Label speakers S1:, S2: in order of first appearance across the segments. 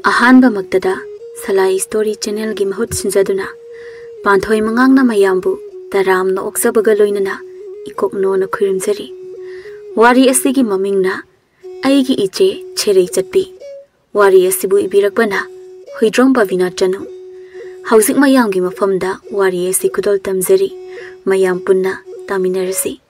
S1: Ahanba magtada Salai Story Channel gi mahut sinjaduna Panthoi Mangang na mayambu taram na oksabaga loinana ikokno na khurimjari wari asigi mamingna Eigi Eche serei chatpi wari asibu ibirakbana Huidrom Babina chanu hauzik mayam gi mafamda wari asi kudol tamjari mayam punna taminarasi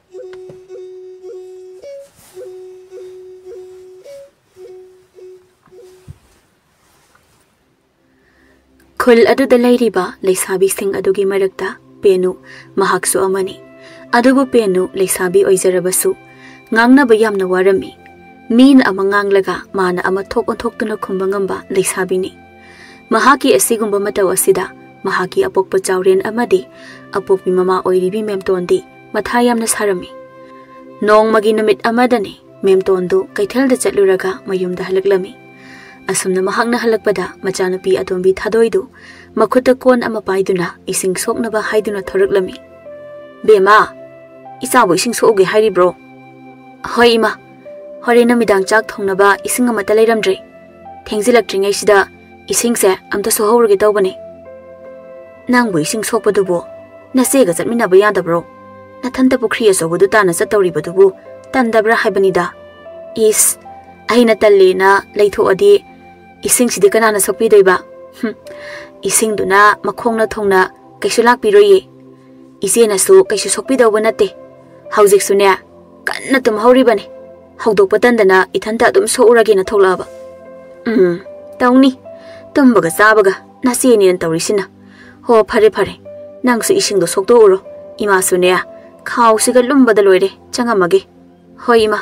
S1: Khul aduda lairiba leisabi sing adugi marakta penu mahaksu amani adubu penu leisabi oizarabasu ngangna bayamna warami min amangang laga mana ama thok onthoktuna khumbangamba leisabini mahaki asigumba mataw asida mahaki apokpa chawren amadi apokpi mama oiribi memtondi mathayamna sarami nongmagi namit amadani memtondu kaithalda chatluraga mayumda halaklami asumna mahakna halakpada machanupi atombi thadoidu makhutta kon ama paiduna ising soknaba haiduna thoraklami bema isabu ising soge hairibro hoi ima horena midang chak thongnaba ising amata leiramdre thengjilaktringai sida ising se amta sohorge tawbani nangbu ising sokpadubo nasega chatminaba yadabro nathanta pukri asobudu tana chatawribadubu tandabra haibanida is aina tallena leithoadi ising sidi kanana sokpi doiba ising duna makhongna thongna kaisu lakpiroye isena su kaisu sokpi dawba nate haujik sune kanna tum hauribani haudok patandana ithanta dum sourage na tholaba tawni tumbaga sabaga naseni nan tawrisina ho phare phare nangsu ising do sokto uro ima sune khaw siga lumbada loire changamage hoi ima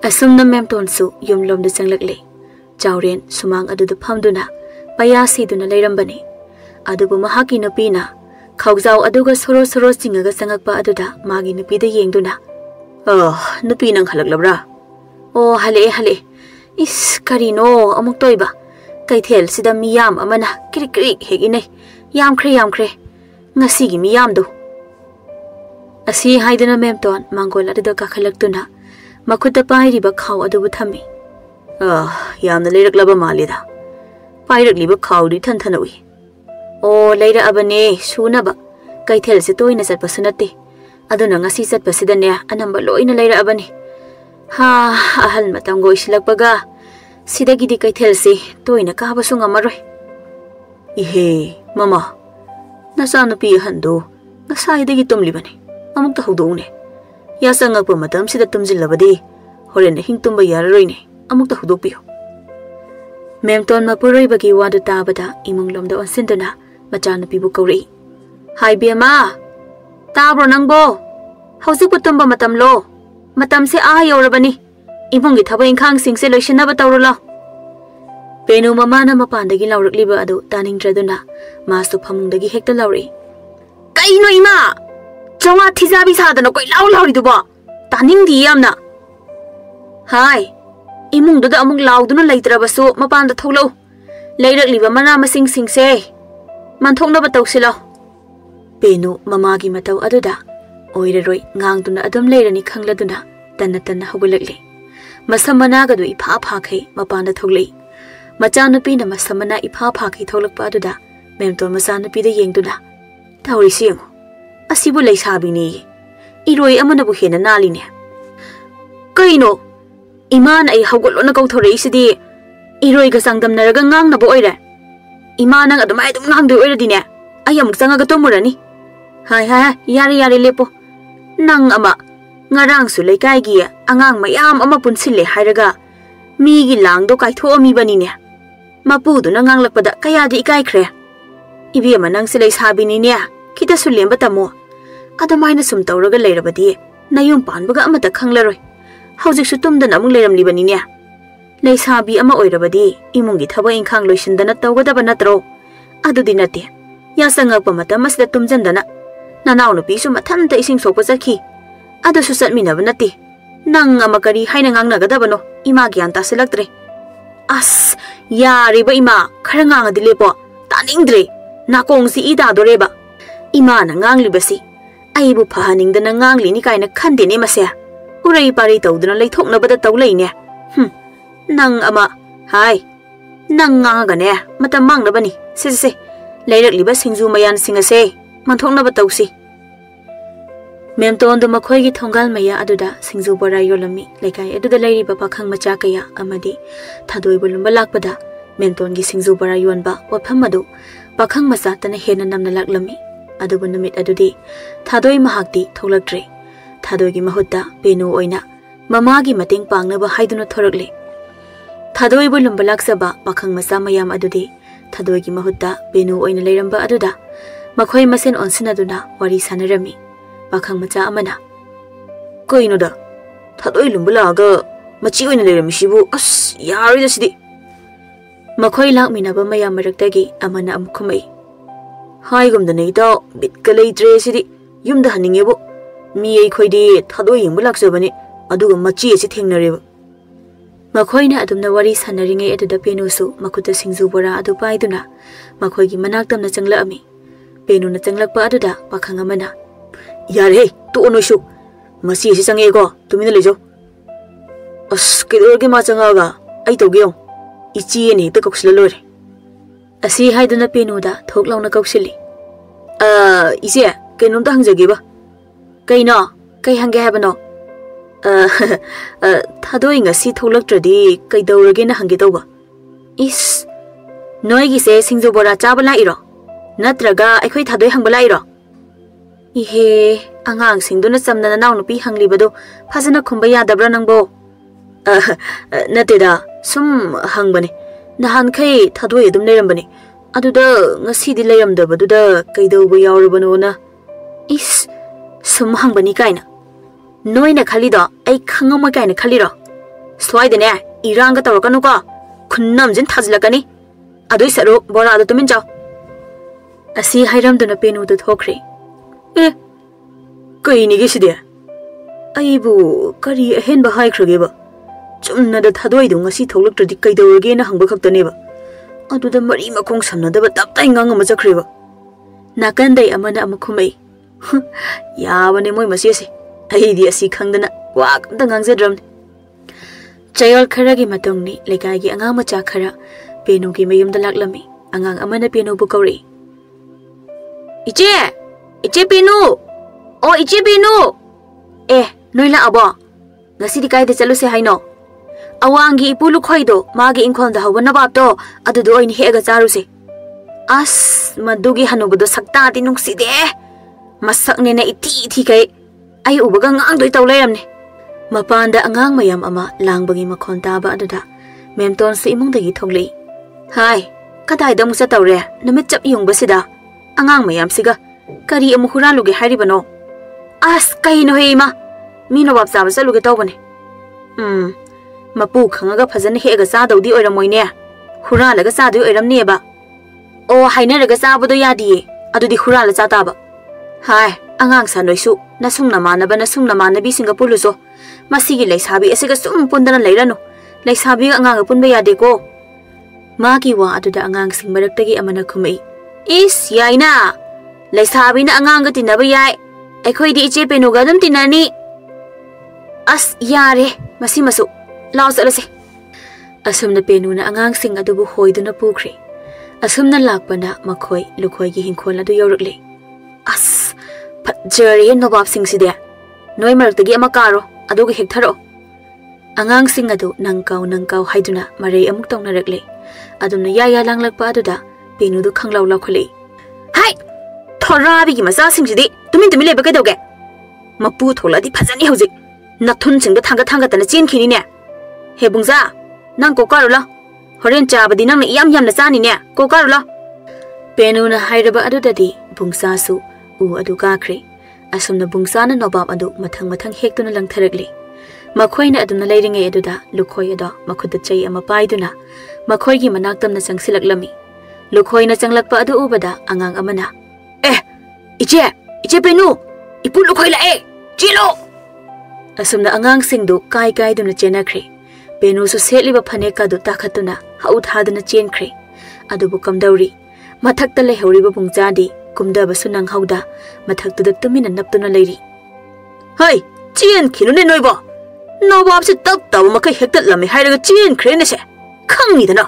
S1: asumna memtonsu yumlomda changlakle chawren sumang aduda phamduna payasi duna leirambani adubu mahaki nupina khawjaw aduga soro soro singaga sangakpa aduda magi nupida yengduna nupi nang halaklabra hale is karino amuk toiba kaithel sida miyam amana krik hegine yamkhre ngasigi miyam do asi haiduna memton mangol aduda kakhalakduna makuta pairiba khaw adubu thami yamna leiraklaba malida pairakliba khawdi thanthanoi leira abane sunaba kaithel se toina satpasunate aduna ngasi satpasidane anamba loina leira abane ahal matam go islakpaga sidagidi kaithel se toina kabasu ngamaroi ihe mama nasanupi hando ngasaidagi tumlibane amukta hudone yasangakpa matam sida tumjillabadi horen hingtumba yararoine amukta hudokpiyo memton mapuroibagi wadu tabada imunglomda onsinduna machanupibu kauri hai bema tabro nangbo hauzik putumba matamlo matamse yorabani imungi thaba inkhang singse loisinaba tawrolo penu mamana mapandagi lawrakliba adu taningdraduna masu phamungdagi hekta lawri kaino ima chonga thijabi sadana koi lauri duba taningdi yamna hai imungduda amuk lauduna leitrabasu mapanda tholo leirakliba mana masing singse manthoknaba tawsilo penu mamagi mataw aduda oiraroi ngangduna adum leirani khangladuna tanna hogulakle masamana gadu ipha phakhai mapanda thoglei machanupi na masamana ipha phakhai tholakpa aduda memton machanupi da yengduna tawri siang asibu leisabini iroi amanabu hena naline kaino iman ai hogolona kauthorei sidi iroi ga sangdam naraga ngang na bo oire imana adumai dum ngang doi oiradine ayam changa ga tomurani hai yari lepo nang ama ngarang su leikai gi angang mayam ama punsile hairaga mi gi langdo kaitho mi banine mapu du na ngang lakpada kaya di ikai khre ibi ama nang silai sabini ne kita su lemba tamo adamaina sum tawraga leirabadi nayum panbaga amata khanglaroi hauzik su tumdana amuk leiramli banine leisabi ama oirabadi imungi thaba inkhang loisindana tawgadaba natro adudi nate yasangakpa matam asida tumjandana nanaw nupi su mathanta ising sokpa chakhi adu su chatminaba nate nang ama kari haina ngangnagadabano ima gyan tasilaktre as yariba ima khara ngangadi lepo taningdre nakongsi ida doreba ima na nganglibasi aibu phahaningdana ngangli ni kaina khandene mase urai pari tawduna leithoknabada tawleine nang ama Hai, nang ngangagane, matamang na bani. Si. Lairak liba singzu mayan singase. Manthok na batawsi. Memton do makhoi gi thongal maya aduda singzu bora yolami laikai aduda lairi ba pakhang macha kaya amadi thadoi bulumba lakpada memton gi singzu bora yonba wafam adu pakhang macha tana hena namna laklami adubu numit adudi thadoi mahakti tholaktre thadoi gi mahutta penu oina mama gi mating pangna ba haiduna thorakle thadoi bulumba laksaba pakhang macha mayam adudi thadoi gi mahutta penu oina leiramba aduda makhoi masen onsinaduna wari sanarami pakhang macha amana koino da thadoi lumbula ga machi oina leirami sibu as yari da sidi makhoi lakmina ba mayam maraktagi amana amkhumai hai gum da nei da bit ka leitre sidi yumda haningebo mi ei khoidi thadoi yingbu laksabani aduga machi esi thengnareba makhoina adumna wari sanaringe aduda penusu makuta singzu bora adu paiduna makhoigi manaktamna changla ami penuna changlakpa aduda pakhang amana yare tu onoisu masi esi change ko tumina lejo as kedorge ma changaga ai togeo ichi ni ta koksila lore asi haiduna penuda thoklauna koksili ise kenum ta hangjage ba kaina kai hange habano thadoi ngasi tholaktradi kaidorage na hange tawba is noigi se singzu bora chabala iro natraga akhoi thadoi hangbala iro ihe angang singduna samna naw nupi hanglibado phajana khumba yadabra nangbo nateda sum hangbani nahan khai thadoi adum lerambani aduda ngasi di leramdabaduda kaidawba yawrabano na is sum hangbani kaina noina khalido ai khangama kaina khaliro swaidane iranga tawrakanu ko khunnam jin thajlakani adoi saro bora adu tumin jaw asi hairamduna penu du thokre kai ni giside aibu kari ahen ba hai khrage ba chumna da thadoi du ngasi tholaktradi kaidawrage na hangba khaktane ba aduda mari makong samnada ba taptai ngang ma chakre ba nakandai amana amakhumai yabane moi masiase ai di asi khangdana wa kamta ngangjadram chayol kharagi matongni lekagi anga macha khara penu gi mayumda laklami angang amana penu bu kauri iche penu o iche penu noila abo ngasi di kaide chaluse haino awangi ipulu khoido magi inkhol da hawna babto adudo oin hega charuse as madugi hanubudo sakta ti nungsi de masakne na iti kai ai ubaga ngang doi tawlayamne mapanda angang mayam ama langbagi makhon taba aduda memton se imungdagi thoglei hai kadai da musa tawre namit chap yungbasida angang mayam siga kari amu huraluge haribano as kaino heima mino bab saba saluge tawbane mapu khangaga phajana hega sadawdi oiramoine huralaga sadui oiramne ba o hainaraga sabado yadiye adudi hurala chataba hai angang sanoisu nasungna manabi singapuluso masigi laisabi asiga sum pundana leirano laisabi angang punba yade ko magi wa aduda angang sing maraktagi amana khumai is yaina laisabi na angang ga tinaba yai aikhoi di iche penuga dum tinani as yare masi masu law salase asumna penuna angang sing adubu hoiduna pukri asumna lakpana makhoi lukhoi gi hinkhol adu yorakle as Jerry and Nobab sing Sidia. No emerald the game a caro, a dog hectaro. Angang sing adu, Nankau, Haiduna, Marie Amukton directly. Aduna Yaya Langlak Paduda, Penudu Kangla locally. Hi! Torabi masa sing Sidi, to mean to me Bagadoga. Maputola di Pazani Hose. Not tunching the Tanga than a chin kinina. Hebunza, Nanko Carola. Horencha, but the name Yam the Sanina, Go Carola. Penuna Hydaba Adudadi, Bungsasu. Adu kakre asumna bungsana nobab adu mathang hektuna langtharakli makhoina aduna leiringe aduda lukhoi ada makhuda chai ama paiduna makhoi gi manaktamna changsilaklami lukhoina changlakpa adu ubada angang amana iche penu ipu lukhoi la chilo asumna angang singdu kai duna chenakre penu su setliba phaneka du takhatuna hau thaduna chenkre adubu kamdauri mathakta lehoriba bungchadi kumda basu nang hauda mathaktu dak tumina naptuna leiri hai chen khilune noiba nobab se tak taw makai hektat lami hairaga chen khrene se
S2: ꯈꯪꯅꯤꯗꯅ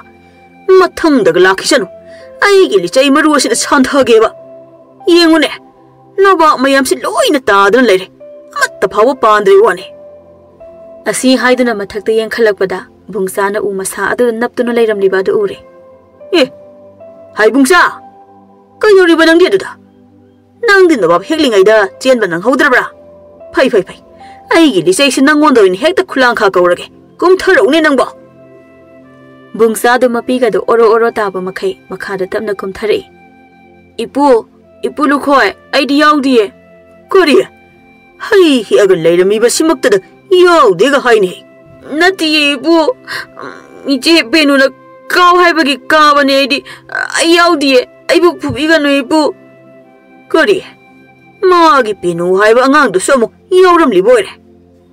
S2: ꯃꯊꯪꯗꯒ ꯂꯥꯛꯈꯤꯁꯅꯨ ꯑꯩꯒꯤ ꯂꯤꯆꯩ ꯃꯔꯨ ꯑꯁꯤꯗ ꯁꯥꯟꯊꯒꯦꯕ ꯌꯦꯡꯉꯨꯅꯦ ꯅꯕꯥꯛ ꯃꯌꯥꯝꯁꯤ ꯂꯣꯏꯅ ꯇꯥꯗꯨꯅ ꯂꯩꯔꯦ ꯑꯃꯠꯇ ꯐꯥꯎꯕ ꯄꯥꯟꯗ꯭ꯔꯤ ꯋꯥꯅꯤ
S1: ꯑꯁꯤ ꯍꯥꯏꯗꯨꯅ ꯃꯊꯛꯇ ꯌꯦꯡꯈꯠꯂꯛꯄꯗ ꯕꯨꯡꯁꯥꯅ ꯎ ꯃꯁꯥ ꯑꯗꯨꯗ ꯅꯞꯇꯨꯅ ꯂꯩꯔꯝꯂꯤꯕ ꯑꯗꯨ ꯎꯔꯦ
S2: ꯍꯥꯏ ꯕꯨꯡꯁꯥ ꯀꯩꯗꯧꯔꯤꯕ ꯅꯪꯗꯤ ꯑꯗꯨꯗ ꯅꯪꯗꯤ ꯅꯕꯥꯞ ꯍꯦꯛꯂꯤꯉꯩꯗ ꯆꯦꯟꯕ ꯅꯪꯍꯧꯗ꯭ꯔꯕ꯭ꯔꯥ ꯐꯩ ꯐꯩ ꯐꯩ ꯑꯩꯒꯤ ꯂꯤꯆꯩꯁꯤ ꯅꯪꯉꯣꯟꯗ ꯑꯣꯏꯅ ꯍꯦꯛꯇ ꯈꯨꯂꯥꯡꯈꯥ ꯀꯧꯔꯒꯦ ꯀꯨꯝꯊꯔꯛꯎꯅꯦ ꯅꯪꯕꯣ
S1: ꯕꯨꯡꯁꯥꯗꯨ ꯃꯄꯤꯒꯗꯨ ꯑꯣꯔꯣ ꯑꯣꯔꯣ ꯇꯥꯕ ꯃꯈꯩ ꯃꯈꯥꯗ ꯇꯞꯅ ꯀꯨꯝꯊꯔꯛꯏ
S2: ꯏꯄꯨ ꯂꯨꯈꯣꯏ ꯑꯩꯗꯤ ꯌꯥꯎꯗꯤꯌꯦ ꯀꯔꯤ ꯍꯩ ꯍꯦꯛꯑꯒ ꯂꯩꯔꯝꯃꯤꯕ ꯁꯤꯃꯛꯇꯗ ꯌꯥꯎꯗꯦꯒ ꯍꯥꯏꯅꯦ ꯅꯠꯇꯤꯌꯦ 이pu 이제 베누나 까오 하이버기 까바네 아이 야우디에 아이부 부비가노 이pu 그리 마기 베누 하이버 안강도 써모 야우람리 보이래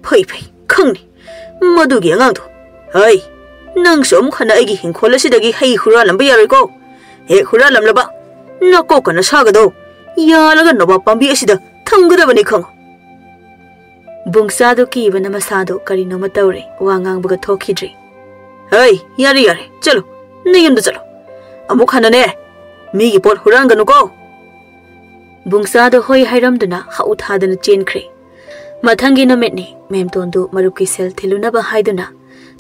S2: 페이페이 컹니 마두기 안강도 하이 낭 som khana aigi hinkholasidagi hei huralam ba yariko he huralam laba nako kana sagado yalaga noba pambi asida thamgadabani khang
S1: ꯕꯨꯡꯁꯥꯗꯨ ꯀꯤꯕꯅ ꯃꯁꯥꯗꯨ ꯀꯔꯤꯅꯣꯃ ꯇꯧꯔꯦ ꯋꯥ ꯉꯥꯡꯕꯒ ꯊꯣꯛꯈꯤꯗ꯭ꯔꯤ
S2: ꯍꯩ ꯌꯥꯔꯦ ꯆꯠꯂꯣ ꯅꯌꯨꯝꯗ ꯆꯠꯂꯣ ꯑꯃꯨꯛ ꯍꯟꯅꯅꯦ ꯃꯤꯒꯤ ꯄꯣꯠ ꯍꯨꯔꯥꯟꯒꯅꯨꯀꯣ
S1: ꯕꯨꯡꯁꯥꯗꯨ ꯍꯣꯏ ꯍꯥꯏꯔꯝꯗꯨꯅ ꯍꯥꯎ ꯊꯥꯗꯅ ꯆꯦꯟꯈ꯭ꯔꯦ ꯃꯊꯪꯒꯤ ꯅꯨꯃꯤꯠꯅꯤ ꯃꯦꯝꯇꯣꯟꯗꯨ ꯃꯔꯨꯞꯀꯤ ꯁꯦꯜ ꯊꯤꯜꯂꯨꯅꯕ ꯍꯥꯏꯗꯨꯅ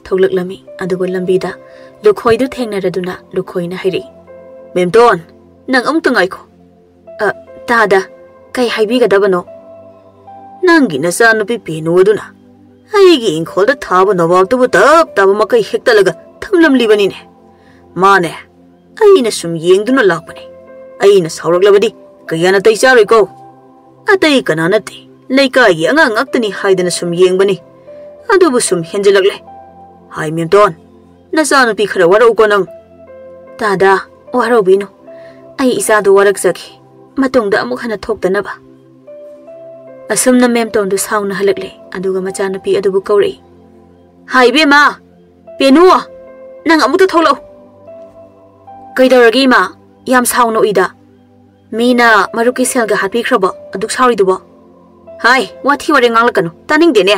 S1: ꯊꯣꯛꯂꯛꯂꯝꯃꯤ ꯑꯗꯨꯕꯨ ꯂꯝꯕꯤꯗ ꯂꯨꯈꯣꯏꯗꯨ ꯊꯦꯡꯅꯔꯗꯨꯅ ꯂꯨꯈꯣꯏꯅ ꯍꯥꯏꯔꯛꯏ
S2: ꯃꯦꯝꯇꯣꯟ ꯅꯪ ꯑꯃꯨꯛꯇ ꯉꯥꯏꯈꯣ
S1: ꯇꯥꯗ ꯀꯩ ꯍꯥꯏꯕꯤꯒꯗꯕꯅꯣ
S2: ꯅꯪꯒꯤ ꯅꯆꯥꯅꯨꯄꯤ ꯄꯦꯅꯨ ꯑꯗꯨꯅ ꯑꯩꯒꯤ ꯏꯪꯈꯣꯜꯗ ꯊꯥꯕ ꯅꯣꯕꯥꯞꯇꯨꯕꯨ ꯇꯞ ꯇꯥꯕ ꯃꯀꯩ ꯍꯦꯛꯇꯠꯂꯒ ꯊꯝꯂꯝꯂꯤꯕꯅꯤꯅꯦ ꯃꯥꯅꯦ ꯑꯩꯅ ꯁꯨꯝ ꯌꯦꯡꯗꯨꯅ ꯂꯥꯛꯄꯅꯤ ꯑꯩꯅ ꯁꯥꯎꯔꯛꯂꯕꯗꯤ ꯀꯌꯥ ꯅꯥꯇꯩ ꯆꯥꯔꯣꯏꯀꯣ ꯑꯇꯩ ꯀꯅꯥ ꯅꯠꯇꯦ ꯂꯩꯀꯥꯏꯒꯤ ꯑꯉꯥꯡ ꯉꯥꯛꯇꯅꯤ ꯍꯥꯏꯗꯅ ꯁꯨꯝ ꯌꯦꯡꯕꯅꯤ ꯑꯗꯨꯕꯨ ꯁꯨꯝ ꯍꯦꯟꯖꯤꯜꯂꯛꯂꯦ ꯍꯥꯏ ꯃꯦꯝꯇꯣꯟ ꯅꯆꯥꯅꯨꯄꯤ ꯈꯔ ꯋꯥꯔꯛꯎꯀꯣ ꯅꯪ
S1: ꯇꯥꯗ ꯋꯥꯔꯧꯕꯤꯅꯨ ꯑꯩ ꯏꯆꯥꯗꯨ ꯋꯥꯔꯛꯆꯈꯤ ꯃꯇꯨꯡꯗ ꯑꯃꯨꯛ ꯍꯟꯅ ꯊꯣꯛꯇꯅꯕ ꯑꯁꯨꯝꯅ ꯃꯦꯝꯇꯣꯟꯗꯨ ꯁꯥꯎꯅ ꯍꯜꯂꯛꯂꯦ ꯑꯗꯨꯒ ꯃꯆꯥꯅꯨꯄꯤ ꯑꯗꯨꯕꯨ ꯀꯧꯔꯛꯏ
S2: ꯍꯥꯏ ꯏꯕꯦꯝꯃ ꯄꯦꯅꯨ ꯅꯪ ꯑꯃꯨꯛꯇ ꯊꯣꯛꯂꯛꯎ
S1: ꯀꯩꯗꯧꯔꯒꯦ ꯏꯃꯥ ꯌꯥꯝ ꯁꯥꯎꯅ ꯎꯏꯗ ꯃꯤꯅ ꯃꯔꯨꯞꯀꯤ ꯁꯦꯜꯒ ꯍꯥꯠꯄꯤꯈ꯭ꯔꯕꯣ ꯑꯗꯨꯛ ꯁꯥꯎꯔꯤꯗꯨꯕꯣ
S2: ꯍꯥꯏ ꯋꯥꯊꯤ ꯋꯥꯔꯦꯡ ꯉꯥꯡꯂꯛꯀꯅꯨ ꯇꯥꯅꯤꯡꯗꯦꯅꯦ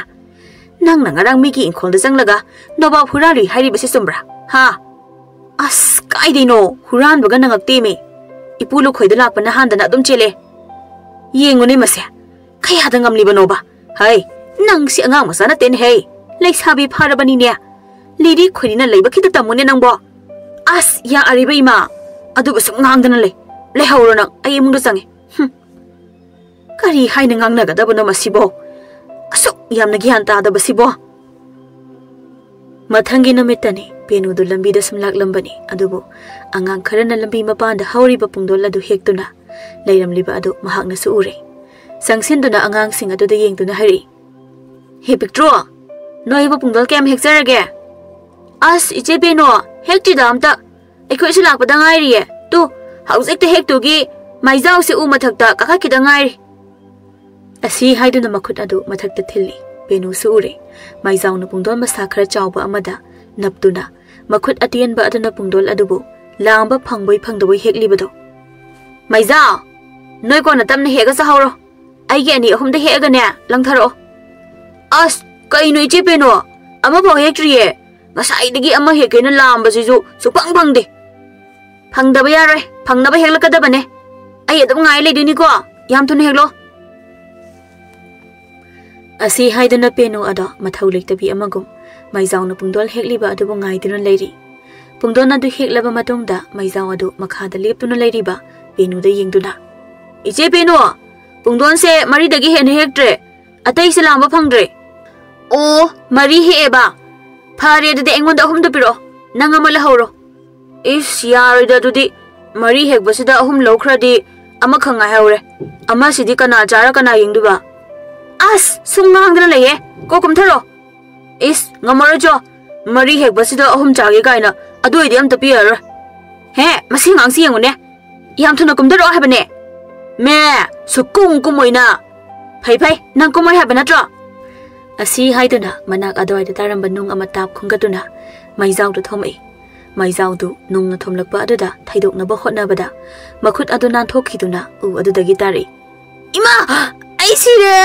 S2: ꯅꯪꯅ ꯉꯔꯥꯡ ꯃꯤꯒꯤ ꯏꯪꯈꯣꯜꯗ ꯆꯪꯂꯒ ꯅꯣꯕꯥꯞ ꯍꯨꯔꯥꯟꯂꯨꯏ ꯍꯥꯏꯔꯤꯕꯁꯤ ꯆꯨꯝꯕ꯭ꯔꯥ ꯍꯥ ꯑꯁ ꯀꯥꯏꯗꯩꯅꯣ ꯍꯨꯔꯥꯟꯕꯒ ꯅꯪꯉꯛꯇꯦꯃꯤ ꯏꯄꯨ ꯂꯨꯈꯣꯏꯗ ꯂꯥꯛꯄꯅ ꯍꯥꯟꯗꯅ ꯑꯗꯨꯝ ꯆꯦꯜꯂꯦ ꯌꯦꯡꯉꯨꯅꯦ ꯃꯁꯦ ꯀꯌꯥꯗ ꯉꯝꯂꯤꯕꯅꯣꯕ ꯍꯩ ꯅꯪꯁꯤ ꯑꯉꯥꯡ ꯃꯆꯥ ꯅꯠꯇꯦꯅꯦ ꯍꯩ ꯂꯩꯁꯥꯕꯤ ꯐꯥꯔꯕꯅꯤꯅꯦ ꯂꯤꯔꯤ ꯈꯣꯏꯔꯤꯅ ꯂꯩꯕ ꯈꯤꯇ ꯇꯝꯃꯨꯅꯦ ꯅꯪꯕꯣ ꯑꯁ ꯌꯥꯔꯤꯕ ꯏꯃꯥ ꯑꯗꯨꯒ ꯁꯨꯝ ꯉꯥꯡꯗꯅ ꯂꯩꯍꯧꯔꯣ ꯅꯪ ꯑꯩ ꯏꯃꯨꯡꯗ ꯆꯪꯉꯦ ꯀꯔꯤ ꯍꯥꯏꯅ ꯉꯥꯡꯅꯒꯗꯕꯅꯣ ꯃꯁꯤꯕꯣ ꯑꯁꯨꯛ ꯌꯥꯝꯅ ꯒ꯭ꯌꯥꯟ ꯇꯥꯗꯕꯁꯤꯕꯣ ꯃꯊꯪꯒꯤ ꯅꯨꯃꯤꯠꯇꯅꯤ ꯄꯦꯅꯨꯗꯨ ꯂꯝꯕꯤꯗ ꯁꯨꯝ ꯂꯥꯛꯂꯝꯕꯅꯤ ꯑꯗꯨꯕꯨ ꯑꯉꯥꯡ ꯈꯔꯅ ꯂꯝꯕꯤ ꯃꯄꯥꯟꯗ ꯍꯧꯔꯤꯕ ꯄꯨꯡꯗꯣꯜ ꯑꯗꯨ ꯍꯦꯛꯇꯨꯅ ꯂꯩꯔꯝꯂꯤꯕ ꯑꯗꯨ ꯃꯍꯥꯛꯅꯁꯨ ꯎꯔꯦ ꯆꯪꯁꯤꯟꯗꯨꯅ ꯑꯉꯥꯡꯁꯤꯡ ꯑꯗꯨꯗ ꯌꯦꯡꯗꯨꯅ ꯍꯥꯏꯔꯛꯏ ꯍꯦ ꯄꯤꯛꯇ꯭ꯔꯣ ꯅꯣꯏꯕꯨ ꯄꯨꯡꯗꯣꯜ ꯀꯌꯥꯝ ꯍꯦꯛꯆꯔꯒꯦ ꯑꯁ ꯏꯆꯦ ꯄꯦꯅꯨ ꯍꯦꯛꯇ꯭ꯔꯤꯗ ꯑꯝꯇ ꯑꯩꯈꯣꯏꯁꯨ ꯂꯥꯛꯄꯗ ꯉꯥꯏꯔꯤꯌꯦ ꯇꯨ ꯍꯧꯖꯤꯛꯇ ꯍꯦꯛꯇꯨꯒꯤ ꯃꯩꯖꯥꯎꯁꯦ ꯎ ꯃꯊꯛꯇ ꯀꯥꯈꯠꯈꯤꯗ ꯉꯥꯏꯔꯤ ꯑꯁꯤ ꯍꯥꯏꯗꯨꯅ ꯃꯈꯨꯠ ꯑꯗꯨ ꯃꯊꯛꯇ ꯊꯤꯜꯂꯤ ꯄꯦꯅꯨꯁꯨ ꯎꯔꯦ ꯃꯩꯖꯥꯎꯅ ꯄꯨꯡꯗꯣꯜ ꯃꯁꯥ ꯈꯔ ꯆꯥꯎꯕ ꯑꯃꯗ ꯅꯞꯇꯨꯅ ꯃꯈꯨꯠ ꯑꯇꯦꯟꯕ ꯑꯗꯨꯅ ꯄꯨꯡꯗꯣꯜ ꯑꯗꯨꯕꯨ ꯂꯥꯡꯕ ꯐꯪꯕꯣꯏ ꯐꯪꯗꯕꯣꯏ ꯍꯦꯛꯂꯤꯕꯗꯣ ꯃꯩꯖꯥꯎ ꯅꯣꯏ ꯀꯣꯟꯅ ꯇꯞꯅ ꯍꯦꯛꯑꯒ ꯆꯥꯍꯧꯔꯣ ꯑꯩꯒꯤ ꯑꯅꯤ ꯑꯍꯨꯝꯗ ꯍꯦꯛꯑꯒꯅꯦ ꯂꯪꯊꯔꯛꯑꯣ ꯑꯁ ꯀꯩꯅꯣ ꯏꯆꯦ ꯄꯦꯅꯨ ꯑꯃꯐꯥꯎ ꯍꯦꯛꯇ꯭ꯔꯤꯌꯦ ꯉꯁꯥꯏꯗꯒꯤ ꯑꯃ ꯍꯦꯛꯀꯦꯅ ꯂꯥꯝꯕꯁꯤꯁꯨ ꯁꯨꯛꯐꯪ ꯐꯪꯗꯦ ꯐꯪꯗꯕ ꯌꯥꯔꯣꯏ ꯐꯪꯅꯕ ꯍꯦꯛꯂꯛꯀꯗꯕꯅꯦ ꯑꯩ ꯑꯗꯨꯝ ꯉꯥꯏ ꯂꯩꯗꯣꯏꯅꯤꯀꯣ ꯌꯥꯝ ꯊꯨꯅ ꯍꯦꯛꯂꯣ ꯑꯁꯤ ꯍꯥꯏꯗꯨꯅ ꯄꯦꯅꯨ ꯑꯗꯣ ꯃꯊꯧ ꯂꯩꯇꯕꯤ ꯑꯃꯒꯨꯝ ꯃꯩꯖꯥꯎꯅ ꯄꯨꯡꯗꯣꯜ ꯍꯦꯛꯂꯤꯕ ꯑꯗꯨꯕꯨ ꯉꯥꯏꯗꯨꯅ ꯂꯩꯔꯤ ꯄꯨꯡꯗꯣꯜ ꯑꯗꯨ ꯍꯦꯛꯂꯕ ꯃꯇꯨꯡꯗ ꯃꯩꯖꯥꯎ ꯑꯗꯨ ꯃꯈꯥꯗ ꯂꯦꯞꯇꯨꯅ ꯂꯩꯔꯤꯕ ꯄꯦꯅꯨꯗ ꯌꯦꯡꯗꯨꯅ ꯏꯆꯦ ꯄꯦꯅꯨ ꯄꯨꯡꯗꯣꯟꯁꯦ ꯃꯔꯤꯗꯒꯤ ꯍꯦꯟꯅ ꯍꯦꯛꯇ꯭ꯔꯦ ꯑꯇꯩꯁꯦ ꯂꯥꯝꯕ ꯐꯪꯗ꯭ꯔꯦ ꯑꯣ ꯃꯔꯤ ꯍꯦꯛꯑꯦꯕ ꯐꯔꯦ ꯑꯗꯨꯗꯤ ꯑꯩꯉꯣꯟꯗ ꯑꯍꯨꯝꯗ ꯄꯤꯔꯛꯑꯣ ꯅꯪ ꯑꯃ ꯂꯧꯍꯧꯔꯣ ꯏꯁ ꯌꯥꯔꯣꯏꯗ ꯑꯗꯨꯗꯤ ꯃꯔꯤ ꯍꯦꯛꯄꯁꯤꯗ ꯑꯍꯨꯝ ꯂꯧꯈ꯭ꯔꯗꯤ ꯑꯃꯈꯛ ꯉꯥꯏꯍꯧꯔꯦ ꯑꯃꯁꯤꯗꯤ ꯀꯅꯥ ꯆꯥꯔ ꯀꯅꯥ ꯌꯦꯡꯗꯣꯏꯕ ꯑꯁ ꯁꯨꯝ ꯉꯥꯡꯗꯅ ꯂꯩꯌꯦ ꯀꯣ ꯀꯨꯝꯊꯔꯣ ꯏꯁ ꯉꯝꯃꯔꯣꯏꯆꯣ ꯃꯔꯤ ꯍꯦꯛꯄꯁꯤꯗ ꯑꯍꯨꯝ ꯆꯥꯒꯦ ꯀꯥꯏꯅ ꯑꯗꯨ ꯑꯣꯏꯗꯤ ꯑꯝꯇ ꯄꯤꯔꯔꯣꯏ ꯍꯦ ꯃꯁꯤ ꯉꯥꯡꯁꯤ ꯌꯦꯡꯉꯨꯅꯦ ꯌꯥꯝ ꯊꯨꯅ ꯀꯨꯝꯊꯔꯛꯑꯣ ꯍꯥꯏꯕꯅꯦ ꯃꯦ ꯁꯨꯛꯀꯨꯝ ꯀꯨꯝꯃꯣꯏꯅ ꯐꯩ ꯅꯪ ꯀꯨꯝꯃꯣꯏ ꯍꯥꯏꯕ ꯅꯠꯇ꯭ꯔꯣ ꯑꯁꯤ ꯍꯥꯏꯗꯨꯅ ꯃꯅꯥꯛ ꯑꯗꯨꯋꯥꯏꯗ ꯇꯥꯔꯝꯕ ꯅꯨꯡ ꯑꯃ ꯇꯥꯞ ꯈꯨꯡꯒꯠꯇꯨꯅ ꯃꯩꯖꯥꯎꯗꯨ ꯊꯣꯝꯃꯛꯏ ꯃꯩꯖꯥꯎꯗꯨ ꯅꯨꯡꯅ ꯊꯣꯝꯂꯛꯄ ꯑꯗꯨꯗ ꯊꯩꯗꯣꯛꯅꯕ ꯍꯣꯠꯅꯕꯗ ꯃꯈꯨꯠ ꯑꯗꯨ ꯅꯥꯟꯊꯣꯛꯈꯤꯗꯨꯅ ꯎ ꯑꯗꯨꯗꯒꯤ ꯇꯥꯔꯛꯏ ꯏꯃꯥ ꯑꯩ ꯁꯤꯔꯦ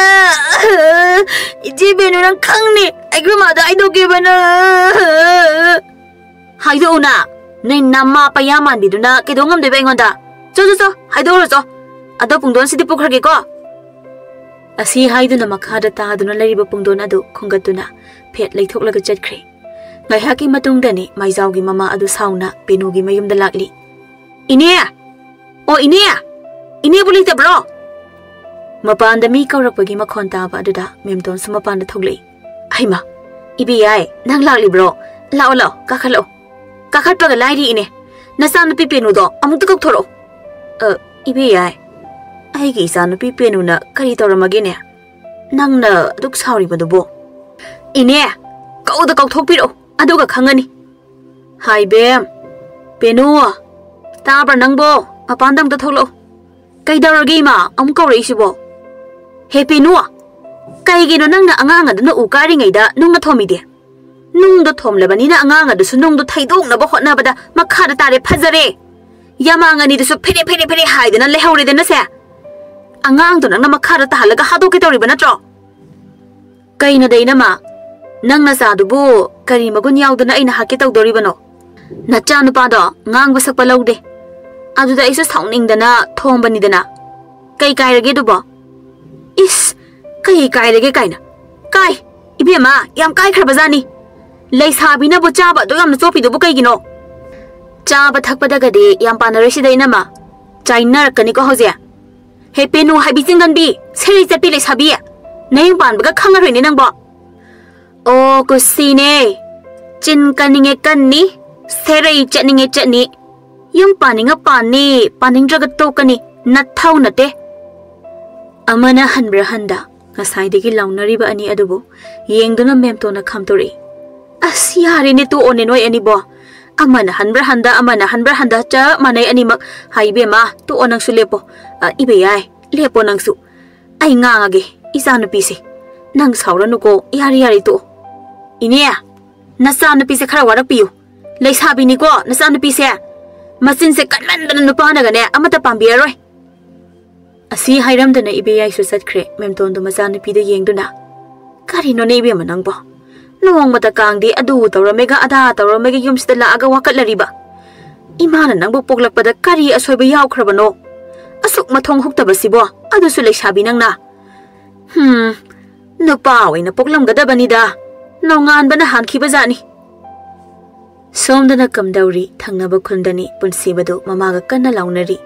S2: ꯏꯆꯦ ꯄꯦꯅꯨ ꯅꯪ ꯈꯪꯅꯤ ꯑꯩꯒꯤ ꯃꯥꯗ ꯍꯥꯏꯗꯣꯛꯈꯤꯕꯅ Haidona, Nama Payaman Biduna, Kedongam de Bengonda. So, Haidoro, Adopundon City Pokrageko. Asi Haiduna Makada Taduna Lariba Pundonado, Kongatuna, Pet Lake took like a jet crane. Ngay haki matungdani, Maizaugi Mama Adu Sauna, Benugi Mayum the Lagli. Inea! Oh, Inea! Inebulita bro! Mapanda mi kaurakpagi makhonta ba aduda memton sumapanda thogli. Aima, ibi ai, nang lagli bro. Lao, kakhalo. Kakhatpaga lairi ine. Nasanu pipenu do, amuk tukok thoro. Ibi ai. Aigi sanu pipenu na kari toramagine. Nang na duk sauri badubo. Ine, kau da kau thokpiro. Aduga khangani. Hai bem. Penu. Tabra nangbo. Mapandam ta tholo. Kaidawragi ma amuk kaurei sibo. He Penu. Kaigino nang na angang aduna ukari ngaida nung na thomide. Nung do thomlebanina angang adu sunung do thaidong na bokot na bada makhada tare phajare. Yamanga ni su phere haidena lehawre dena se. Angang do nang na makhada ta halaga hado ke tawri bana tro. Kaina deina ma nang na sa dubu kari magun yaudana aina hake tawdori bano. Nacha nupa do ngang basak palawde. Adu da isa saungning dana thombani dana. Kai rage dubo. Is kai rage kaina. Kai ibema yam kai kharbazani. Leisa bina bo chaba do yam na chopi do bo kai gino. Chaba thakpada gade yam panarasi daina ma. China kani ko hozia. He Penu habi jingan bi serei chapi leisa bi. Nayung pan baga khangar hoini nang bo. O kusine. Chin kaninge kanni serei chatninge chatni. Yung paninga pani paning dragat to kani nathaw nate. Amana hanbra handa ngasai degi launariba ani adubo yengduna memto na khamtori asyari ni tu onenoi ani bo amana hanbra handa cha manai ani mak haibe ma tu onang su lepo ibe yai lepo nang su ai nga ge isanu pise nang saura nu ko yari tu inia nasanu pise khara wara piu leisabi ni ko nasanu pise masin se kanman dan nu pa na gane amata pambiaroi Asi hairam dana ibe yai su satkre memton do mazani pida yengduna kari no ne ibe manang bo nong mata kangdi adu tawramega ada tawramega yumsida la aga wakat lariba imana nang bo poklak pada kari asoiba yaw khrabano asuk mathong huktaba sibo adu su leisabi nang na nupa waina poklam gadabani da nongan bana hanki bazani somdana kamdauri thangnaba khundani punsibado mamaga kanna launari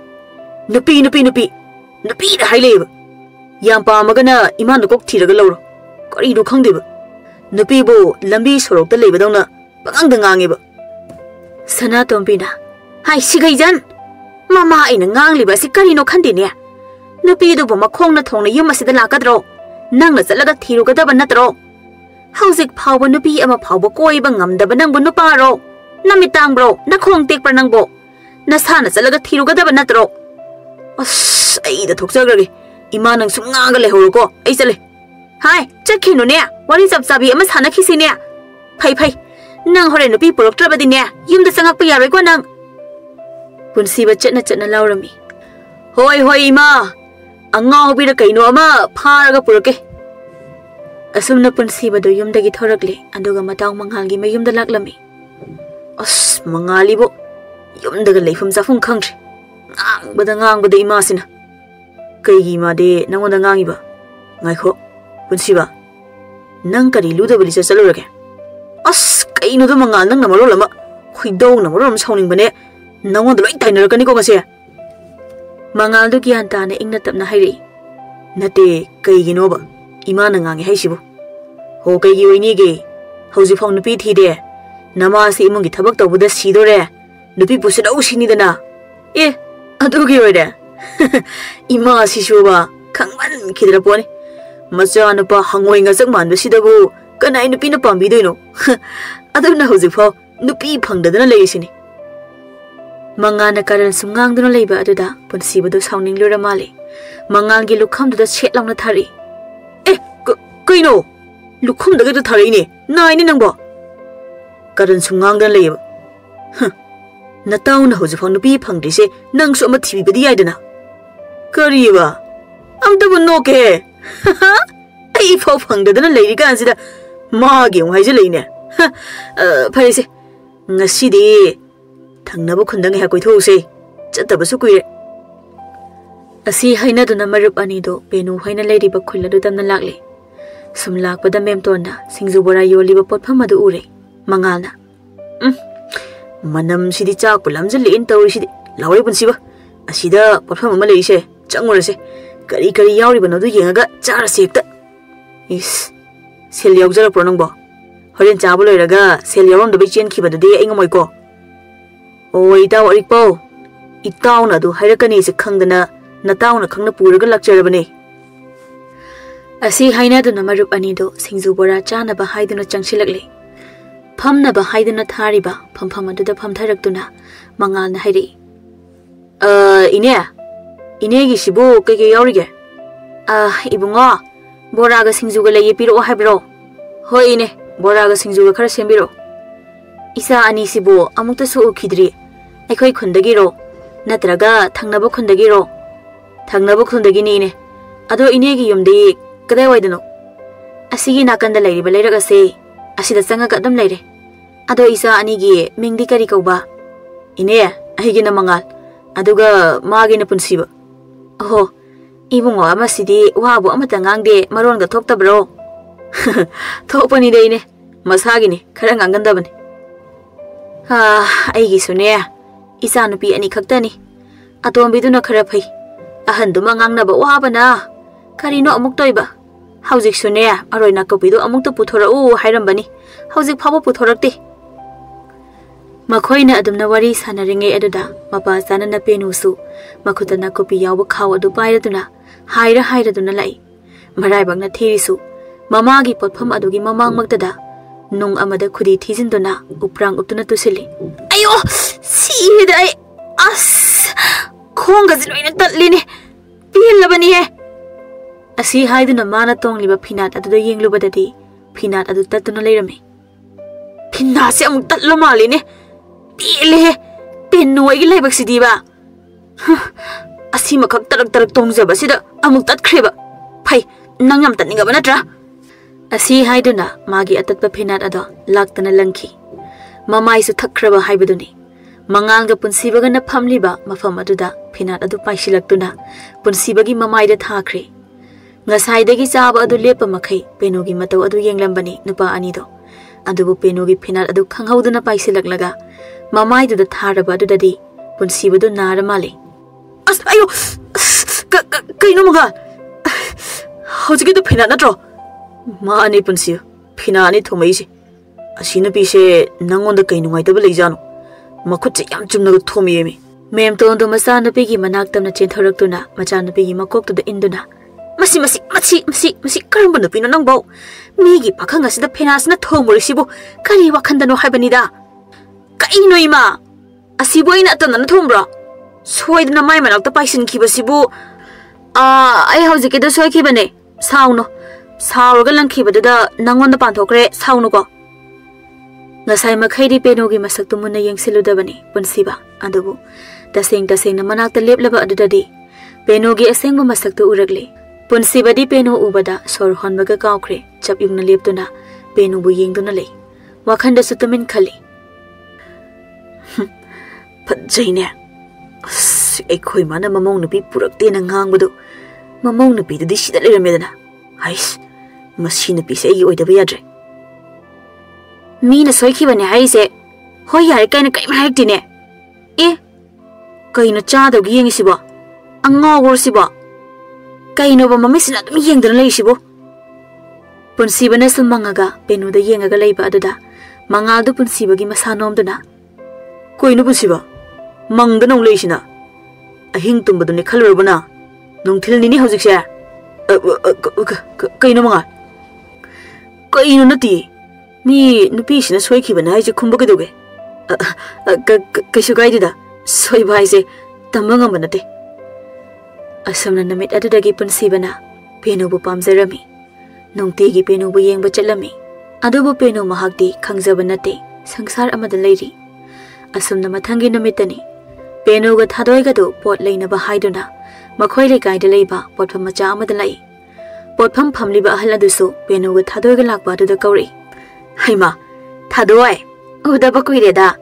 S2: nupi Napi da haileba. Yam pa magana iman do kok thiraga lawro. Kari do khangdeba. Napi bo lambi sorok da leba dongna pagang da ngangeba. Sana tompina. Hai sigaijan. Mama aina ngang liba si kari no khandi ne. Napi do bo makhong na thong na yum asida lakadro. Nang na chalaga thiruga da banatro. Hausik phawba napi ama phawba koi ba ngamda ba nang bu nupa ro. Namitang bro na khong tek par nang bo. Nasana chalaga thiruga da banatro. As ai da thok chagrage ima nang sum nga ga le horo ko ai chale hai chakhinu ne wari chap chabi ama sana khisi ne phai nang hore no pi porok tra badi ne yum da sangak pa yaroi ko nang punsi ba chatna laurami hoi ima anga hobi da kaino ama phar ga purake asumna punsi ba do yum da gi thorakle anduga mataw manghal gi mayum da laklami as mangali bo yum da ga leifum zafum khangre ngang bada ima sina kaigi ma de nangonda ngangiba ngaikho punsiba nang kari luda bali chalurage as kaino do mangal nang namaro lama khuidong namaro ram sauning bane nangonda loi tainarkani ko ngase mangal do gyan ta ne ingna tapna hairi nate kaigi no ba ima na ngangi haisibu ho kaigi oini ge hoji phong nupi thi de nama si imungi thabak tawbuda sidore nupi pusida usini dana adugi oide ima sisuba khangman khidra pone macha nupa hangoi nga jakman besidabu kanai nupi na pambi doino aduna hoji pho nupi phangdadana leisini mangana karan sumngang duna leiba aduda punsibadu sauning lura male mangangi lukham duda chetlangna thari kaino lukhum daga thari ni naini nangbo karan sumngang dana leiba Nataw na hoji phang nupi phangdrise nang su ama thibi badi aidana kariba amta bu no ke ai phau phangda dana leiri kan sida ma ge wai je leine phaise ngasi thangnabu khundang ha koi those chatabasu kuire asi haina duna marup ani do penu haina leiri ba khulna du tamna lakle sumlak pada mem tona singju bora yoli ba potpham adu ure mangalna manam sidi cha kulam jali in tawri sidi lawai bunsi ba asida potpham ma leise changurase kari kari yauri bano du yenga chara sekta is sel yaujara pronong ba horen chabu loiraga sel yaron do chen khiba du de ainga moi ko oi taw arikpo itaw na du hairakani se khangdana nataw na khangna puraga lakjarabane asi haina du namarup ani do singju bora chana ba haiduna changsilakle phamna ba haiduna thari ba phampham adu da phamtharaktuna mangal na hairi ine gi sibu ke yaurige ibungo bora ga singju ga leye piro habro hoi ine bora ga singju ga khara sembiro isa ani sibu amukta su ukhidri aikhoi khundagi ro natraga thangnaba khundagi ni ne ado ine gi yumdi kadai waidano asigi nakanda leiriba leiraga se asida sanga ga dam leire ado isa ani gi mingdi kari kauba ine ahigi na mangal aduga magi na punsiba oh ibungo amasidi wabu amata ngangde maron ga thokta bro thopani de ine masagi ni khara ngangandabani aigi sune isa nupi ani khaktani atombi duna khara phai ahandu mangang na ba wabana karino amuk toiba haujik sune aroina kopido amuk to puthora u hairambani haujik phabo puthorakte makhoina adumna wari sanaringe aduda mapa sanana penusu makhutana kopi yaw khaw adu pairaduna haira duna lai marai bangna thirisu mamagi potpham adugi mamang magtada nung amada khudi thijinduna uprang uptuna tusili ayo sidai as khonga jinoina tatlini pilabani he asi haiduna mana tongliba phinat aduda yenglubadadi phinat adu tatuna leirame phinna se amuk tatlo malini pile penno igi laibak sidiba asi makak tarak tongjaba sida amuk tatkreba phai nangyam tatningaba natra asi haiduna magi atatpa phinat ado laktana langki mamai su thakraba haibaduni mangalga punsibaga na phamliba mafam aduda phinat adu paisilaktuna punsibagi mamai da thakre ngasaidagi chaba adu lepa makhai penogi matau adu yenglambani nupa anido adubu penogi phinat adu khanghauduna paisilaklaga mamai du da tharaba adu dadi punsibadu nara male as ayo kaino maga hojigi du phinat natro maani punsi phinani thomaisi asina pise nangonda kaino ngaitaba leijano makhut yam chumna go thomiyemi mem ton do masa na pegi manak tamna chentharaktuna macha na pegi makok to da induna masi karamba na pino nangbo migi pakhanga sida phenas na thomorisibo kari wakhandano haibanida kaino ima asibo ina tamna na thombra soidna mai manak ta paisin khibasibu ai hojike da soi khibane sauno sauraga langkhibadada nangonda panthokre sauno ko ngasai makhaidi penogi masak tumuna yengsiludabani punsiba adubu taseng na manakta leplaba adudadi penogi asengba masak tu uragle punsibadi peno ubada sor honbaga kaukre chap yungna leptuna penu bu yengduna le wakhanda sutumin khali phajaine ekhoi mana mamong nupi purakte na ngangbadu mamong nupi dudi sida leramedana hais masina pise ai oidaba yadre mina soikhibane haise hoi yare kaina kai mahaktine kaino chadagi yengisiba angawursiba kaino ba mamisina dum yengdana leisibo punsibana sumangaga penuda yengaga leiba aduda mangaldu punsibagi masanomduna koino punsiba mangdana leisina ahing tumbadune khalrabana nungthilnini hojikse kaino mangal kaino nati mi nupi sina soikhibana haise khumba kedoge kaisugaiduda soiba haise tamanga manate asamna namit adudagi punsibana penubu pamjarami nongtigi penubu yengba chatlami adubu penu mahakdi khangjaba nate sangsar amada leiri asumna mathangi namitani penuga thadoigadu pot leinaba haiduna makhoi lekai leiba potpham macha amada lai potpham phamliba ahal adusu penuga thadoiga lakba aduda kauri haima thadoi Udaba kuireda.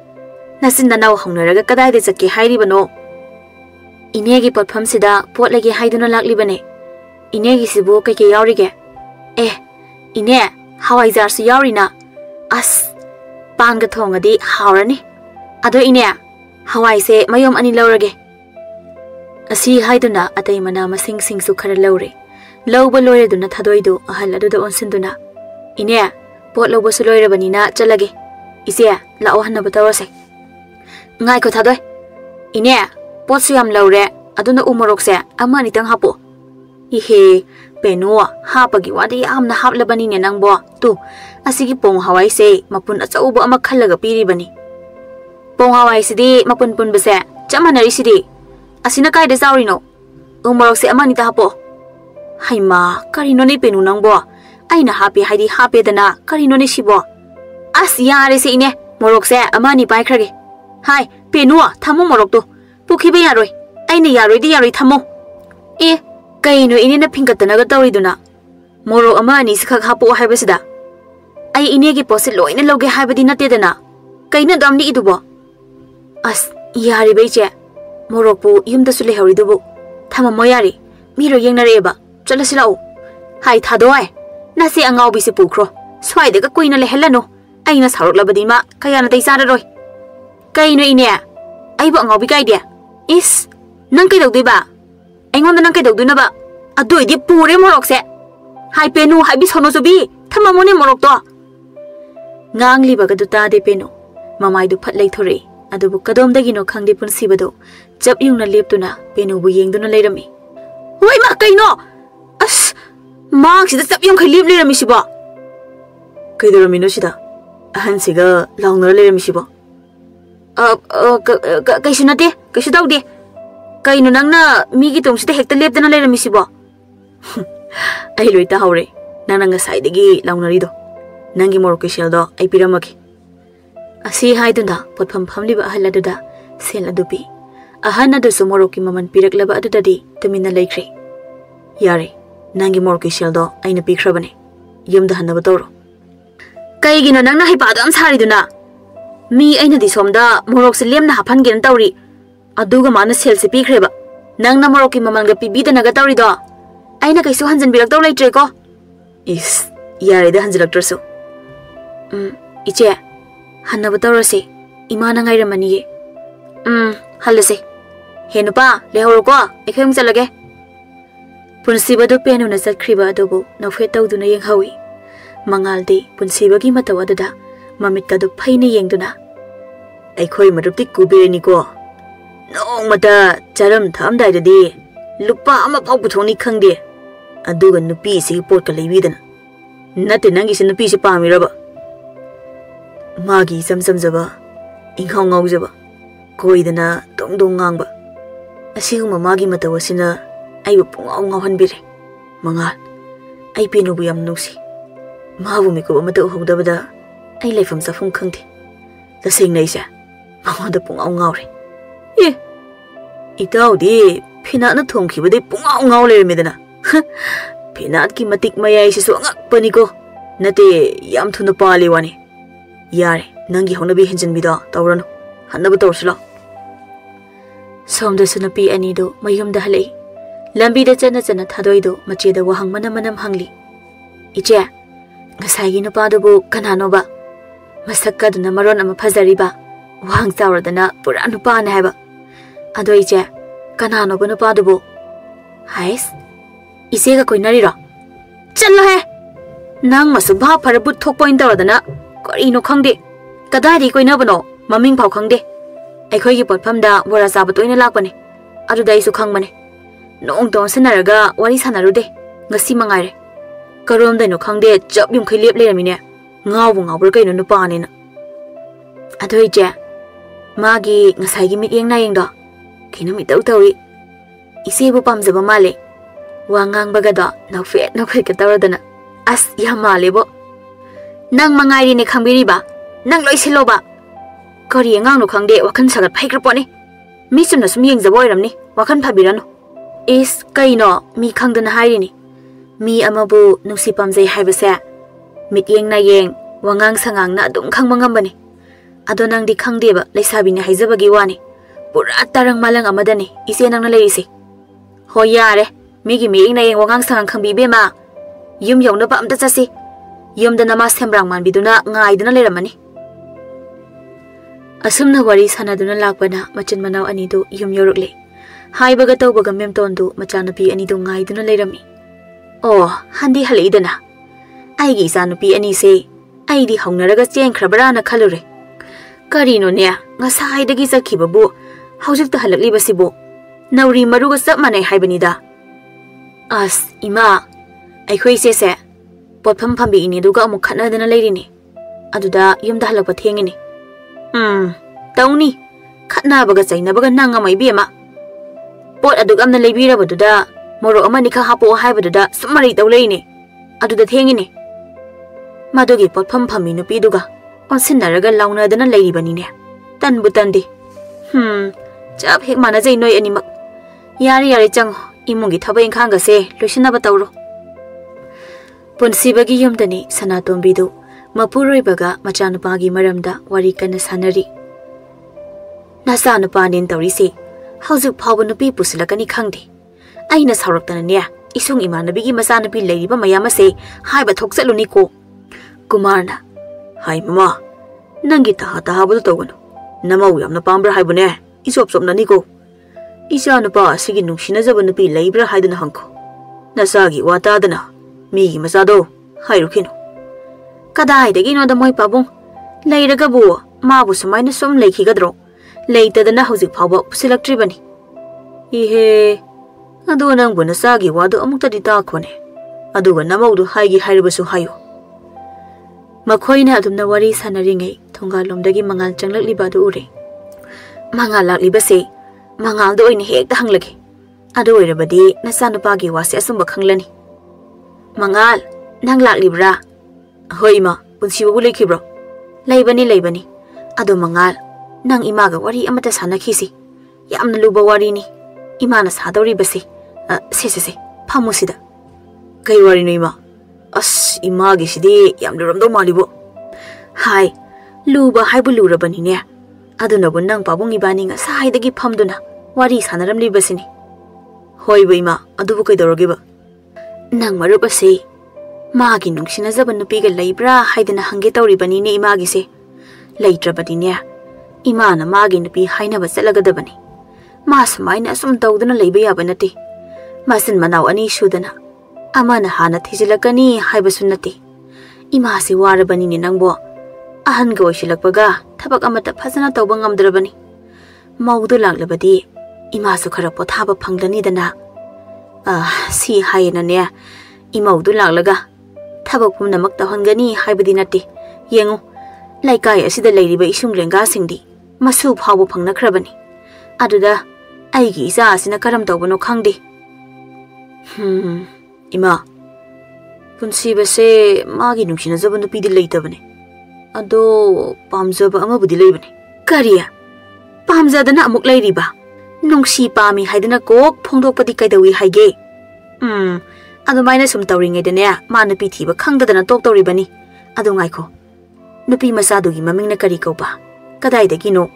S2: Nasin nanaw hongnaraga kadai de chakki hairibano. Inegi potpham sida pot lagi haiduna laklibane. Inegi sibu keke yaurige. Ine hawai jar su yaurina. As panga thongadi haurani. Ado ine hawai se mayom ani laurage. Asi haiduna atai mana masing sing su khara laure. Lauba loire duna thadoidu ahal aduda onsinduna. Ine pot lauba su loire banina chalage. Ise lao hanna batawase. Ngai ko thadoi. Ine pot su yam laure aduna umorok se ama ni tang hapo. Ihe penua hapagi wadi amna haplabani ne nangbo tu asigi pong hawai se mapun achauba ama khallaga piri bani. Pong hawai sidi mapun pun base chamanari sidi asina kai de saurino umorok se ama ni ta hapo. Haima karino ni penu nangbo aina happy haidi happy dana karino ni sibo. As yare se ine morok se ama ni pai khrage. Hai penua thamo morok to pukhibe yaroi aina yaroi di yaroi thamo. Kaino inina pingatanaga tawiduna moro ama ani sikhak hapo haibasida ai inegi posit loina loge haibadi natedana kaina damni idubo as yari beiche moropu yumda sule hawridubu thama moyari miro yengnareba chalasilao hai thadoi nasi angau bisi pukro swaide ka kuina le helano aina sarok labadi ma kayana dei sararoi kaino ine aibo angau bi kaide is nang kai dogdeba aingon nang kai dogduna ba adoi di pure morok se hai penu hai bi sono sobi thamamone morok to ngangli baga du ta de penu mamai du phat lai thore adubu kadom dagi no khangde pun sibado chap yung na leptuna penu bu yeng duna leirami hoi ma kaino as mak sida chap yung khai lep leirami siba kaidorami no sida ahan siga laungra leirami siba kaisunate kaisu dawde kaino nangna migi tongsida hekta lepdana leirami siba ai loita haure nanga saidegi launarido nangi morok sheldo ai piramaki asi haiduna potpham phamliba ahaladuda sel adupi ahana du somoroki maman piraklaba adudadi tumina leikre yare nangi morok sheldo aina pikhrabane yumda hanaba toro kaigino nangna haipado am sariduna mi aina di somda morok se lemna haphan gen tawri aduga mana sel se pikreba nangna moroki mamanga pibida naga tawri do aina kaisu hanjan birak taw leitre ko is yare da hanjalak torso iche hanna batawrase imana ngairamani ye halase henupa lehor ko ekheng chalage punsiba do penu na sakriba dobo nofhe tawduna yeng hawi mangalde punsiba gi matawa dada mamit ka do phaine yengduna aikhoi marupti kubireni ko nong mata charam tham dai dadi lupa ama pau puthoni khangde aduga nupi si pot ka leibidana nate nangi se nupi se pamiraba magi samsam jaba inkhau ngau jaba koidana tongdong ngangba asiguma magi matawasina aibu pungau ngau hanbire mangal ai penu bu yam nusi mabu miko amata uhodabada ai leifam safum khangde taseng naisa mahoda pungau ngaure itaw di phina na thongkhibade pungau ngau lermedana Pinat ki matik mayai si suangak paniko nate yam thuna pali wani yare nangi honabi hinjan bida tawrano hannabu tawrsila somda sunapi anido mayumda halei lambi da chana chana thadoido macheda wahang manam hangli iche ngasai gi nupa do kanano ba masakka duna maron ama phajari ba wahang chawradana pura nupa na haba ado iche kanano ba nupa do hais ise ga koi narira challa he nang masu bha farabut thok point tawadana kari no khangde kadari koi na bano maming phau khangde ai khoi gi potpham da wara sa batoina lakbane adu dai su khangmane nong ton sanaraga wari sanarude ngasi mangaire karom dai no khangde chap yum khai lep leramine ngaw bu ngaw bur kai no nupa ne na adu ije magi ngasai gi mit yeng na yeng do kino mi tau tawi ise bu pam jaba male wangang bagada nokfe nokhai ka tawradana as ya male bo nang mangai ne khangbiri ba nang loi silo ba kari ngang no khangde wakan sagat phai krapone mi sumna sum yeng jaboi ramni wakan phabirano is kaino mi khangdana hairi ni mi amabu nusi pamjai haibase mit yeng na yeng wangang sangang na dum khang mangam bani Ado nang di khangdeba leisabi ne haijabagi wani. Pura tarang malang amadani ise nang na leise. Hoi yare, migi miing na yeng wangang sangang khangbibe ma. Yum yong pa amta chasi. Yum da nama sembrang man biduna ngai duna leramani. Asumna wari sanaduna lakbana machin manaw anidu yum yorukle. Haibaga tawbaga memtondu machanupi anidu ngai duna lerami. Oh, handi halidana. Aigi sanupi ani se. Aidi haunaraga chengkrabara na khalure. Karino ne ngasai sakhibabu haujikta halaklibasibu nauri maruga sap manai haibanida. As ima aikhoi se potpham phambi ini duga amuk khanadana leirini. Aduda yumda halakpa thengini. Tauni khatnabaga chainabaga nanga mai bema. Pot adug amna leibirabaduda moro amani kha hapo haibaduda sumari tawleini. Aduda thengini. Madugi potpham phammi nupiduga onsinaraga launadana leiribanine. Tanbu tandi. Chap hek mana jai noi animak. Yari chang imungi thaba inkhanga se loisinaba tawro. Punsibagi yumdani Sanatombidu mapuroibaga machanupagi maramda wari kana sanari. Nasanupanin tawrisi haujuk phawba nupi pusilakani khangdi. Aina sauraktana ne isung imanabigi masanupi leiriba mayama se haiba thokchaluni ko. Kumarna hai mama nangi taha bulu tawganu namau yamna pambra haibune isop nani ko isa nupa asigi nungsina jaba nupi leibra haiduna hanko nasagi watadana migi masado hairukino kadaidagi no da moi pabung leiraga bu mabu sumaina sum leikhigadro leitadana hauzik phawba pusilaktribani ihe adu nang bu nasagi wadu amukta dita khone aduga namau du haigi hairibasu hayo. Makhoina adumna wari sanaringai thongalomdagi mangal changlakliba du ure. Mangal laklibase mangal do oine hekta hanglage. Adu oirabadi nasanupagi wase asumba khanglani. Mangal nang laklibra. Hoi ma punsibabu lekhibro. Leibani. Adu mangal nang imaga wari amata sanakhisi. Yamna luba wari ni. Imana sadoribase. Se phamusida. Kai wari no ima. As imagi sidi yam luramdo malibo. Hai, luba haibu lurabani ne. Aduna bu nang pabung ibani nga sahaidagi phamduna wari sanaram libasini. Hoi ba ima adubu kaidoroge ba. Nang marup ase magi nungsina jaban nupiga leibra haidana hange tawribani ne imagi se. Leitrabadi ne. Imana magi nupi hainaba chalagadabani. Ma samaina asum tawduna leiba yaba nati. Masin manaw ani sudana. Amana hana thijilakani haibasunati. Ima si warabani ni nangbo. Ahan ga oisilakpaga thabak amata phajana tawba ngamdrabani. Maudu laglabadi ima su khara pothaba phanglani dana. Si haina ne imaudu laglaga thabak pumnamak tahongani haibadi nati. Yengu laikai asida leiriba isung lenga singdi masu phawbo phangnakrabani. Aduda aigi isa asina karam tawbano khangdi. Ima punsibase magi nungsina jaba nupidi leitabane. Ado pamjaba amabudi leibane. Kariya pamjadana amuk leiriba. Nungsi pami haidana kok phongdokpadi kaidawi haige. Ado maina sum tawringaidane ma nupi thiba khangdadana tok tawribani. Ado ngaikho. Nupi masadugi mamingna kari kauba. Kadaidagi no?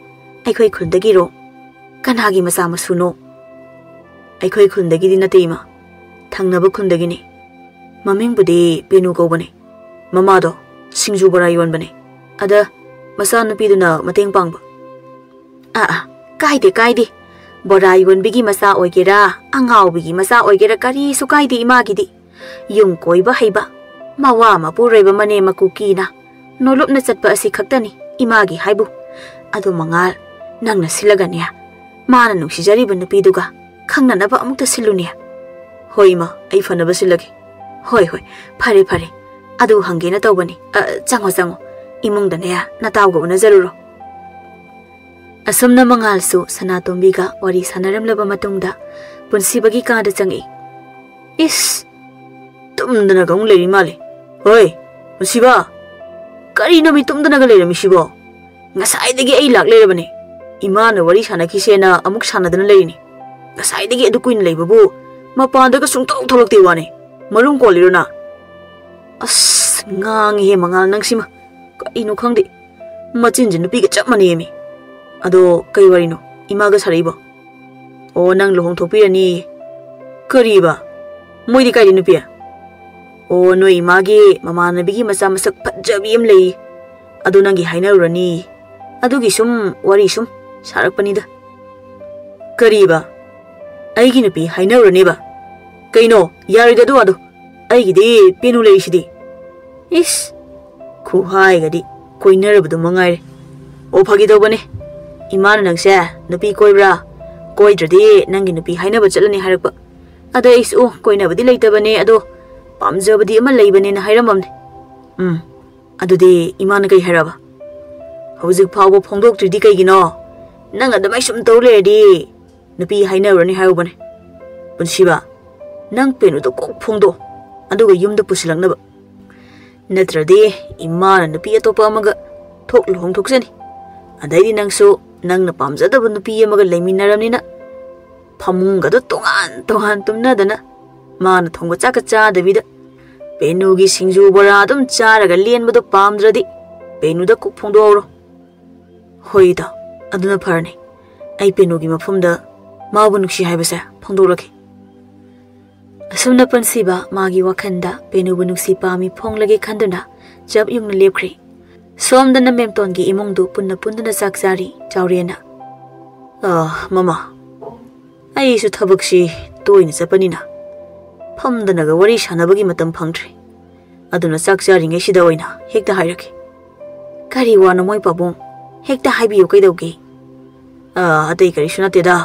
S2: Aikhoi khundagi ro. Kanagi masa masuno. Aikhoi khundagi dinate ima. Thangnaba khundagini. Maming budi penu kaubane. Mamado singju bara yonbane. Ada masa nupiduna mateng pangba. Kaide. Bora yonbigi masa oigera, angau bigi masa oigera kari sukaide imagidi. Yung koiba haiba. Mawa mapuraiba mane makukina. Nolop na chatpa asi khaktani imagi haibu. Ado mangal nang nasilaganya. Mana nuksijariba nupiduga. Khangnanaba amukta silunia. Hoi ma, ai fanaba silagi. Hoi, pare. Adu hangena tawbani. Chango. Imungdane natawga unazaruro. Asumna mangalsu Sanatombiga wari sanaramlaba matungda punsibagi kada changi. Is tumdana gang leiri male. Hoi, musiba. Kari nami tumdana ga leirami sibo. Ngasaidagi ai lakleirabane. Imana wari sanakhisena amuk sanadana leirini. Ngasaidagi adu kuin leibabu mapandaga sungtaw tholakte wane. Marung kolirona. As ngangi he mangal nangsima. Kaino khangdi. machin jin nupi ga chap mane mi ado kai wari no ima ga sarai ba o nang lohong thopi ani kari ba moi di kai di nupi o no ima gi mama na bi gi masa masak phajabi am lei ado nang gi haina rani ado gi sum wari sum sarak pani da kari ba ai gi nupi haina rani ba kaino yari da do ado ai gi di penu lei shi di is khu hai ga di koiner ba do mangai o phagi do bane iman nang se nupi koi bra koi dradi nang gi nupi haina ba chalani harak ba ada is o koina ba di leita bane ado pamja ba di ama lei bane na hairam ne adu di iman kai haraba hauzik phaw ba phongdok tridi kai gi no nang adamai sum to le di nupi haina rani hayo bane punsi ba nang penu to kok phongdo adu ga yum da pusilak na ba natradi iman nupi atopa amaga thok lohong thok seni adai di nang so nang na pamja da nupi amaga leminaram ni na phamung ga do tongan tumna dana mana thongba chaka cha da bida penu gi singju bora dum chara ga len ba do pamdradi penu da kok phongdo ro hoida aduna pharni ai penu gi mafum da ma bu nukshi hai ba sa phongdo rakhi asumna pansiba magi wakhanda penu bu nuksi pami phonglage khanduna jab yung lepkhri somdana memton gi imong du punna sakjari chawrena mama ai su thabak si toina chapanina phamdana ga wari sanabagi matam phangthri aduna sakjari nge sida oina hekta hairaki kari wana moi pabong hekta haibiyo kaidogi adai kari sunate da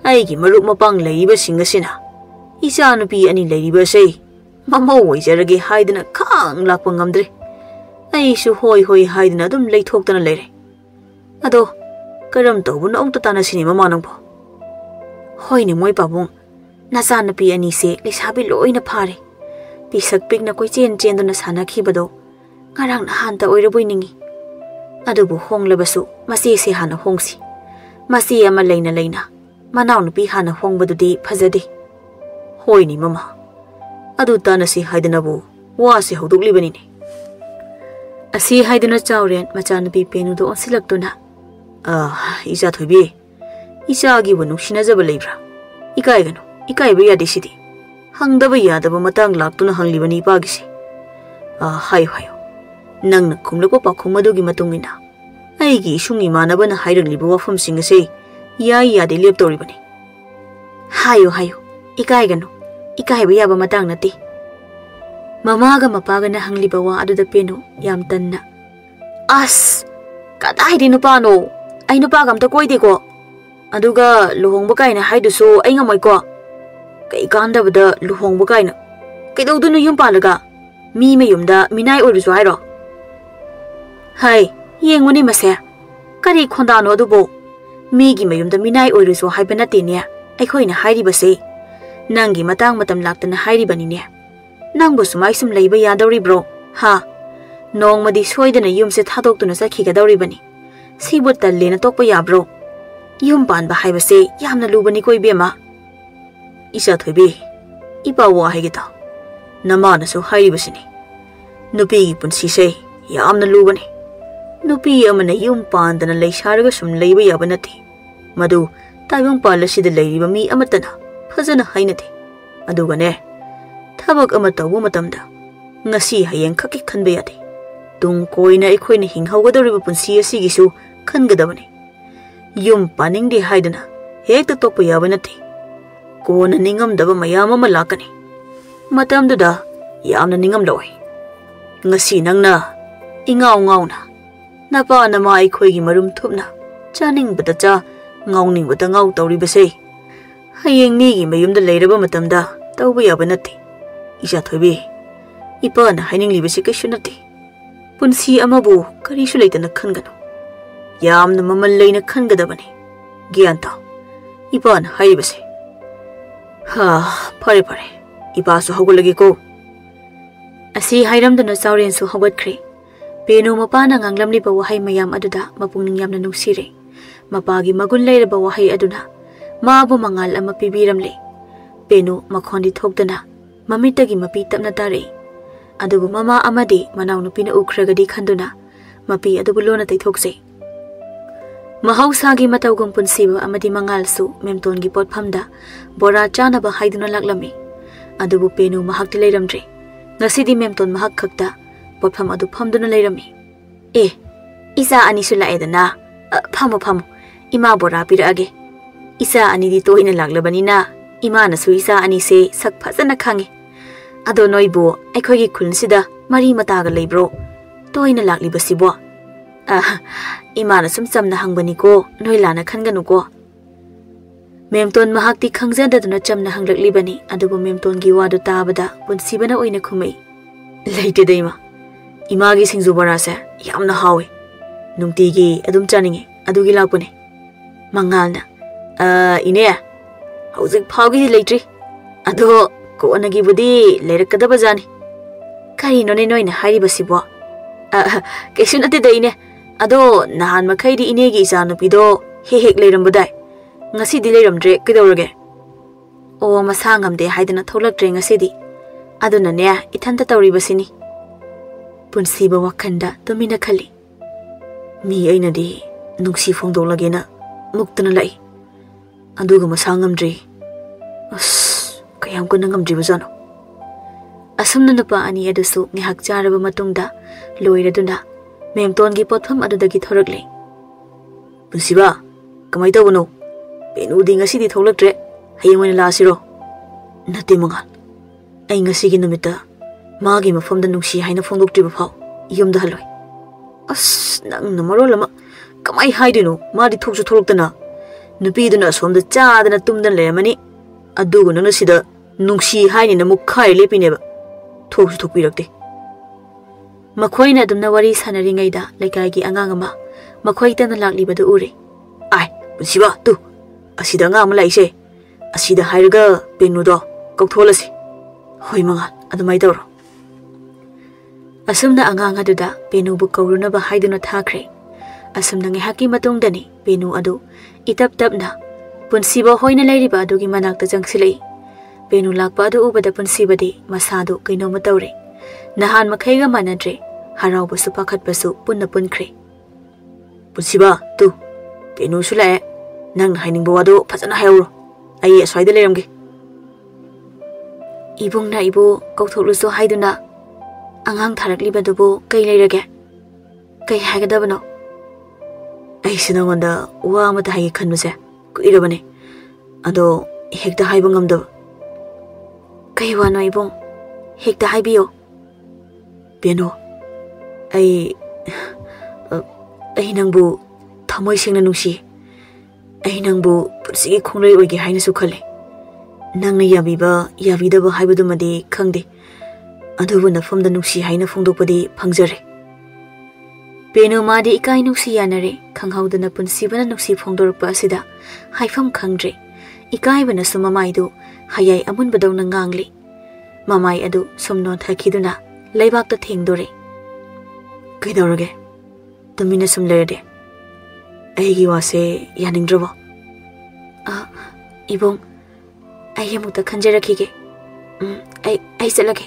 S2: ai gi marup mapang leiba singa sina isa nupi ani leiba sei mama oijarage haidana khang lakpa ngamdre ai su hoi haidana dum leithoktana leire ado karam tawbun ong tana sini mama nangbo hoi ni moi pabong naza nupi ani se lesabi loina phare pisak pikna koi chen duna sana khibado ngarang na hanta oiraboi ningi adubu honglabasu masi se hana hongsi masi ama leina manaw nupi hana hongbadudi phajade hoi ni mama adu tana si haidana bu wa se hoduklibanini asi haidana chawren macha nupi penu do onsilaktuna isa thoibi isa gi bu nuksina jaba leibra ikai gano ikai ba yade sidi hangdaba yadaba matang laktuna hanglibani pagisi hayo nangna khumlako pakhum adugi matungina aigi sungi manabana hairagliba wafam singase yade leptoribani hayo ikai gano ikai ba yaba matang nati mama ga mapaga na hangliba wa aduda penu yam tanna as kadai di nupano ai nupa gamta koide ko aduga luhongba kaina haiduso ai ngamai ko kai kandabada luhongba kaina kaidodunu yum palaga mi mayumda minai oiruso hairo hai yenguni mase kari khondano adubo mi gi mayumda minai oiruso haibana tene ai khoina hairi base nangi matang matam laktana hairi bani ne nangbo sumai sum leiba yadori bro ha nong madi soidana yumse thadok tuna sakhi ga dori bani sibu talle na tokpa ya bro yum ban ba hai base yamna lubani koi bema isa thoibe ipa wa haigita nama na so hairi basini nupi gi punsi se yamna lubani nupi amana yum pan dana leisharga sum leiba ya banati madu taibang palasi de leiba mi amatana phajana hainati aduga ne thabak ama tawu matamda ngasi hayeng khaki khanbe yade tung koina ikhoina hinghaugadoriba punsi asigi su khangadabani yum paningdi haidana hekta tokpa yaba nati kona ningamdaba mayam ama lakani matamduda yamna ningam loi ngasi nangna ingawna napa nama ikhoigi marum thupna chaningbada cha ngawningbada ngaw tawribase hayeng migi mayumda leiraba matamda tawba yaba nati isa thoibe ipana haininglibase kaisu nati punsi amabu karisu leitana khangano yamna mamal leina khangadabani gyanta ipana haibase pare ipa su hogulagi ko asi hairamdana chawren su hogatkhre penu mapana nganglamli ba wahai mayam aduda mapungning yamna nuksire mapagi magun leiraba wahai aduna mabu mangal ama pibiramle penu makhondi thokdana mamitagi mapi tapna tare adubu mama amadi manaw nupina ukhragadi khanduna mapi adubu lona taithokse mahausaगी matawgum punsiba amadi mangalsu memtongi potphamda bora chanaba haiduna laklami adubu penu mahakti leiramdre ngasidi memton mahak khakta potpham adu phamduna leirami isa ani su laedana phamo ima bora pirage isa ani di toina laklabani na ima na su isa ani se sak phajana khange ado noibo aikhogi khulsida mari mataga leibro toina lakli basibo ima na sum chamna hangbani ko noilana khanganu ko memton mahakti khangjada duna chamna hanglakli bani adubu memton gi wadu tabada punsibana oina khumai leite deima ima gi singju bara se yamna hawi nungti gi adum chaninge adugi lakune mangalna ine hauzik phawgi leitri ado ko anagi budi leirakada bajani kari none noina hari basibo kesun ate deine ado nahan makhaidi inegi isanu pido hek leirambadai ngasi di leiramdre kidorage o masangamde haidana tholaktre ngasi aduna ne ithanta tawri basini punsiba wakhanda tumina khali mi aina di nungsi phongdolagena muktana lai aduga masangamdre kayam ko nangamdre bajano asumna nupa ani adusu ngihak charaba matungda loiraduna memton gi potpham adudagi thorakle punsiba kamai tawno penu di ngasi di tholaktre hayengwena lasiro nate mangal ai ngasi gi numita magi mafamda nungsi haina phongdokti bafau yumda haloi nang namaro lama kamai haidino madi thoksu tholoktana nupi duna somda chadana tumdan lemani adugu nang sida nungsi haini namuk khai lepineba thoksu thokpirakte makhoina dumna wari sanaringaida lekai angang ama makhoi tana laklibadu ure ai punsiba tu asida nga ama laise asida hairaga penudo kautholasi hoi mangal adumai dawro asumna angang aduda penu bu kauruna ba haiduna thakre asumna ngehaki matungdani penu adu itap tapna punsiba hoina leiriba adugi manakta jangsilai penu lakpa adu ubada punsibadi masadu kaino matawre nahan makhaiga manadre harau basu pakhat basu punna punkre punsiba tu penu sulae nang haining bawado phajana hayro ai aswaida leramge ibung na ibu kautholuso haiduna angang tharakli badubo kai leirage kai hagadabano ai sinangonda wa mata hagi khanbase kuirabane ado hekta haiba ngamda kai wano ibung hekta haibiyo beno ai nangbu thamoi singna nungsi ai nangbu pursigi khongloi oige haina su khale nangna yabiba yabidaba haibadu madi khangde adubu nafamda nungsi haina phongdokpadi phangjare peno madi ikai nungsi yanare khanghaudana punsibana nungsi phongdorpa asida haifam khangdre ikai bana sumamaidu hayai amun badawna ngangli mamai adu somno thakiduna laibakta thengdore kaidorage tumina sumlerade aigi wase yaningdrobo ibong ai amukta khanjarakige ai chalage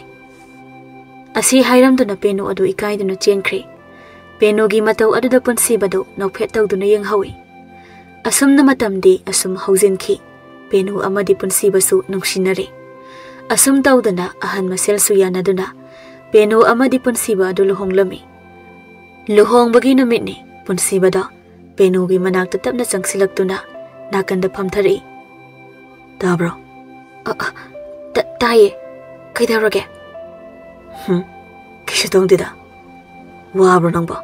S2: asi hairamduna penu adu ikaiduna chenkre penugi matau aduda punsibadu nokphet tawduna yenghawi asumna matamdi asum haujenki penu amadi punsibasu nungsinare asum tawduna ahan masel su yanaduna penu amadi punsiba adu luhonglami luhongbagi numitni punsibada penugi manakta tapna changsilaktuna nakanda phamthari tabro taye kaidawrage kishu tongdida wabro nangbo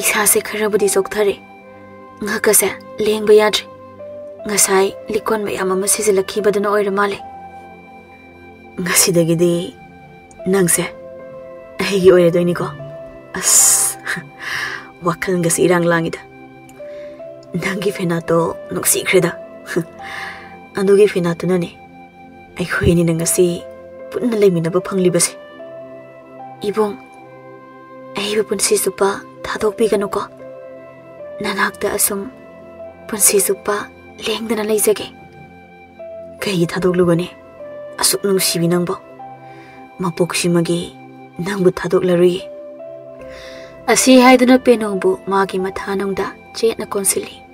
S2: isase kharabudi sokthare ngakase lengba yadre ngasai likon mayam ama sisilakibaduna oira male ngasidagidi nangse aigi oira doiniko as wakal ngasi irang langida nangi fenato nuksikhreda adugi fenato nane aikhoini nangasi punna leiminaba phanglibase ibong aiba punsi supa thadokbiganuko nanakta asum punsi supa lengdana leijage kai thadoklugane asuk nungsibi nangbo mapoksimagi nangbu thadoklarui Asi haiduna Penubu magi mathanungda chetna konsili.